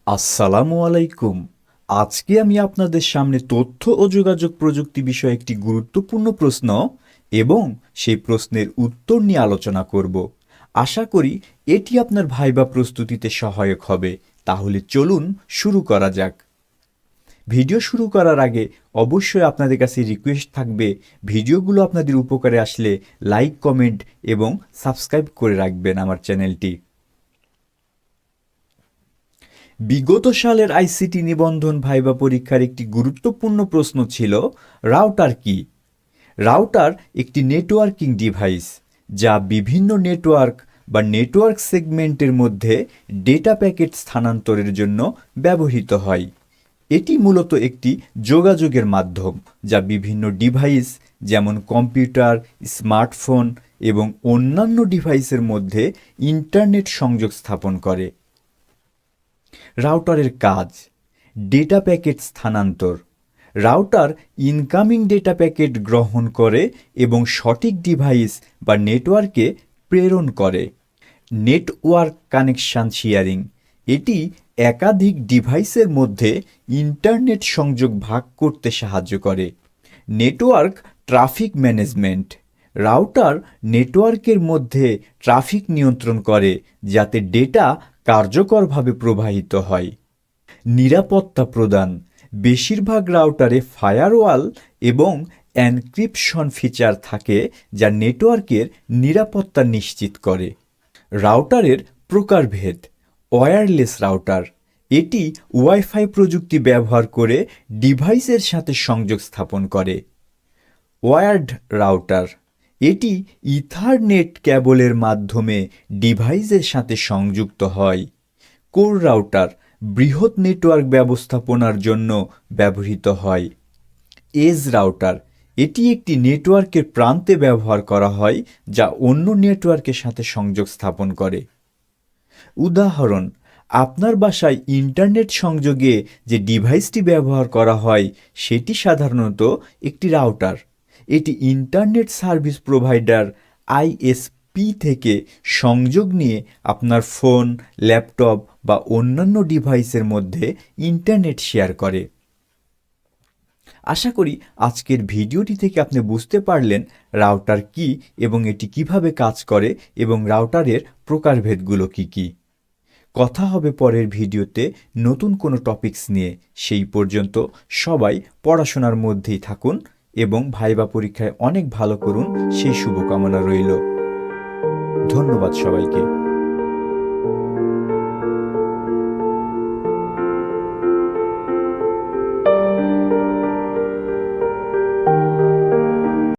আসসালামু আলাইকুম। আজকে আমি আপনাদের সামনে তথ্য ও যোগাযোগ প্রযুক্তি বিষয়ে একটি গুরুত্বপূর্ণ প্রশ্ন এবং সেই প্রশ্নের উত্তর নিয়ে আলোচনা করব। আশা করি এটি আপনার ভাইবা প্রস্তুতিতে সহায়ক হবে। তাহলে চলুন শুরু করা যাক। ভিডিও শুরু করার আগে অবশ্যই আপনাদের কাছে রিকোয়েস্ট থাকবে, ভিডিওগুলো আপনাদের উপকারে আসলে লাইক, কমেন্ট এবং সাবস্ক্রাইব করে রাখবেন আমার চ্যানেলটি। বিগত সালের আইসিটি নিবন্ধন ভাইবা পরীক্ষার একটি গুরুত্বপূর্ণ প্রশ্ন ছিল, রাউটার কি? রাউটার একটি নেটওয়ার্কিং ডিভাইস যা বিভিন্ন নেটওয়ার্ক বা নেটওয়ার্ক সেগমেন্টের মধ্যে ডেটা প্যাকেট স্থানান্তরের জন্য ব্যবহৃত হয়। এটি মূলত একটি যোগাযোগের মাধ্যম যা বিভিন্ন ডিভাইস যেমন কম্পিউটার, স্মার্টফোন এবং অন্যান্য ডিভাইসের মধ্যে ইন্টারনেট সংযোগ স্থাপন করে। রাউটারের কাজ: ডেটা প্যাকেট স্থানান্তর। রাউটার ইনকামিং ডেটা প্যাকেট গ্রহণ করে এবং সঠিক ডিভাইস বা নেটওয়ার্কে প্রেরণ করে। নেটওয়ার্ক কানেকশন শেয়ারিং: এটি একাধিক ডিভাইসের মধ্যে ইন্টারনেট সংযোগ ভাগ করতে সাহায্য করে। নেটওয়ার্ক ট্রাফিক ম্যানেজমেন্ট: রাউটার নেটওয়ার্কের মধ্যে ট্রাফিক নিয়ন্ত্রণ করে যাতে ডেটা কার্যকরভাবে প্রবাহিত হয়। নিরাপত্তা প্রদান: বেশিরভাগ রাউটারে ফায়ারওয়াল এবং এনক্রিপশন ফিচার থাকে যা নেটওয়ার্কের নিরাপত্তা নিশ্চিত করে। রাউটারের প্রকারভেদ: ওয়্যারলেস রাউটার: এটি ওয়াইফাই প্রযুক্তি ব্যবহার করে ডিভাইসের সাথে সংযোগ স্থাপন করে। ওয়্যার্ড রাউটার: এটি ইথারনেট কেবলের মাধ্যমে ডিভাইসের সাথে সংযুক্ত হয়। কোর রাউটার: বৃহৎ নেটওয়ার্ক ব্যবস্থাপনার জন্য ব্যবহৃত হয়। এজ রাউটার: এটি একটি নেটওয়ার্কের প্রান্তে ব্যবহার করা হয় যা অন্য নেটওয়ার্কের সাথে সংযোগ স্থাপন করে। উদাহরণ: আপনার বাসায় ইন্টারনেট সংযোগে যে ডিভাইসটি ব্যবহার করা হয় সেটি সাধারণত একটি রাউটার। এটি ইন্টারনেট সার্ভিস প্রোভাইডার আইএসপি থেকে সংযোগ নিয়ে আপনার ফোন, ল্যাপটপ বা অন্যান্য ডিভাইসের মধ্যে ইন্টারনেট শেয়ার করে। আশা করি আজকের ভিডিওটি থেকে আপনি বুঝতে পারলেন রাউটার কি এবং এটি কিভাবে কাজ করে এবং রাউটারের প্রকারভেদগুলো কি কি। কথা হবে পরের ভিডিওতে নতুন কোনো টপিকস নিয়ে। সেই পর্যন্ত সবাই পড়াশোনার মধ্যেই থাকুন এবং ভাইবা পরীক্ষায় অনেক ভালো করুন, সেই শুভকামনা রইল। ধন্যবাদ সবাইকে।